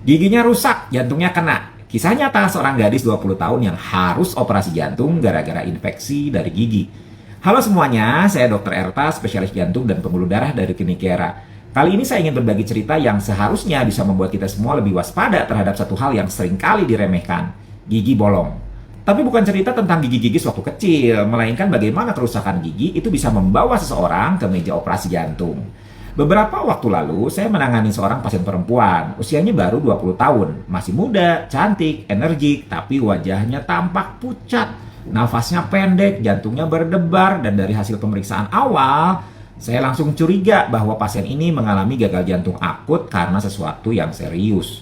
Giginya rusak, jantungnya kena. Kisah nyata seorang gadis 20 tahun yang harus operasi jantung gara-gara infeksi dari gigi. Halo semuanya, saya Dr. Erta, spesialis jantung dan pembuluh darah dari Klinik Kiera. Kali ini saya ingin berbagi cerita yang seharusnya bisa membuat kita semua lebih waspada terhadap satu hal yang sering kali diremehkan, gigi bolong. Tapi bukan cerita tentang gigi-gigi waktu kecil, melainkan bagaimana kerusakan gigi itu bisa membawa seseorang ke meja operasi jantung. Beberapa waktu lalu, saya menangani seorang pasien perempuan, usianya baru 20 tahun, masih muda, cantik, energik, tapi wajahnya tampak pucat, nafasnya pendek, jantungnya berdebar, dan dari hasil pemeriksaan awal, saya langsung curiga bahwa pasien ini mengalami gagal jantung akut karena sesuatu yang serius.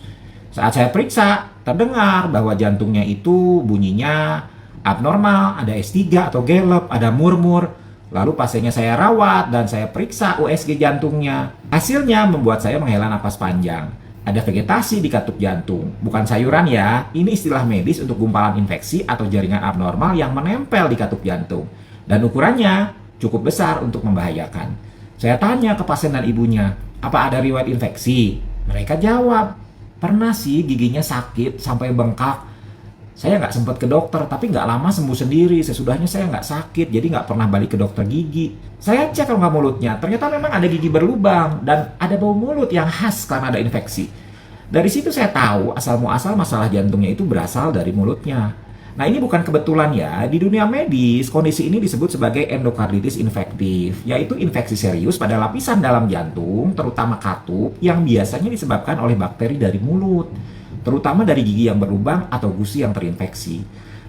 Saat saya periksa, terdengar bahwa jantungnya itu bunyinya abnormal, ada S3 atau gallop, ada murmur. Lalu pasiennya saya rawat dan saya periksa USG jantungnya. Hasilnya membuat saya menghela napas panjang. Ada vegetasi di katup jantung. Bukan sayuran ya, ini istilah medis untuk gumpalan infeksi atau jaringan abnormal yang menempel di katup jantung. Dan ukurannya cukup besar untuk membahayakan. Saya tanya ke pasien dan ibunya, apa ada riwayat infeksi? Mereka jawab, pernah sih giginya sakit sampai bengkak. Saya nggak sempat ke dokter, tapi nggak lama sembuh sendiri. Sesudahnya saya nggak sakit, jadi nggak pernah balik ke dokter gigi. Saya cek rongga mulutnya, ternyata memang ada gigi berlubang dan ada bau mulut yang khas karena ada infeksi. Dari situ saya tahu asal-muasal masalah jantungnya itu berasal dari mulutnya. Nah ini bukan kebetulan ya, di dunia medis kondisi ini disebut sebagai endokarditis infektif, yaitu infeksi serius pada lapisan dalam jantung, terutama katup, yang biasanya disebabkan oleh bakteri dari mulut, terutama dari gigi yang berlubang atau gusi yang terinfeksi.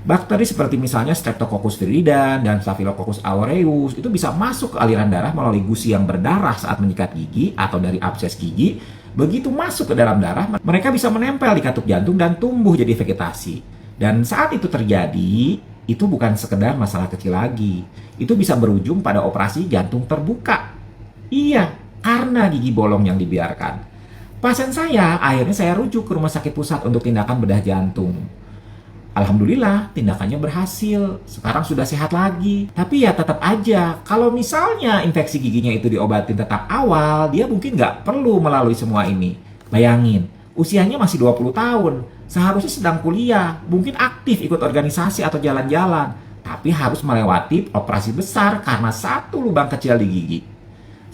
Bakteri seperti misalnya Streptococcus viridans dan Staphylococcus aureus itu bisa masuk ke aliran darah melalui gusi yang berdarah saat menyikat gigi atau dari abses gigi. Begitu masuk ke dalam darah, mereka bisa menempel di katup jantung dan tumbuh jadi vegetasi. Dan saat itu terjadi, itu bukan sekedar masalah kecil lagi. Itu bisa berujung pada operasi jantung terbuka. Iya, karena gigi bolong yang dibiarkan. Pasien saya, akhirnya saya rujuk ke rumah sakit pusat untuk tindakan bedah jantung. Alhamdulillah, tindakannya berhasil. Sekarang sudah sehat lagi. Tapi ya tetap aja, kalau misalnya infeksi giginya itu diobatin tetap awal, dia mungkin nggak perlu melalui semua ini. Bayangin, usianya masih 20 tahun. Seharusnya sedang kuliah, mungkin aktif ikut organisasi atau jalan-jalan. Tapi harus melewati operasi besar karena satu lubang kecil di gigi.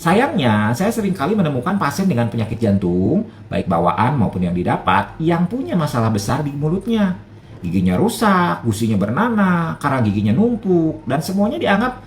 Sayangnya, saya sering kali menemukan pasien dengan penyakit jantung, baik bawaan maupun yang didapat, yang punya masalah besar di mulutnya. Giginya rusak, gusinya bernanah, karang giginya numpuk, dan semuanya dianggap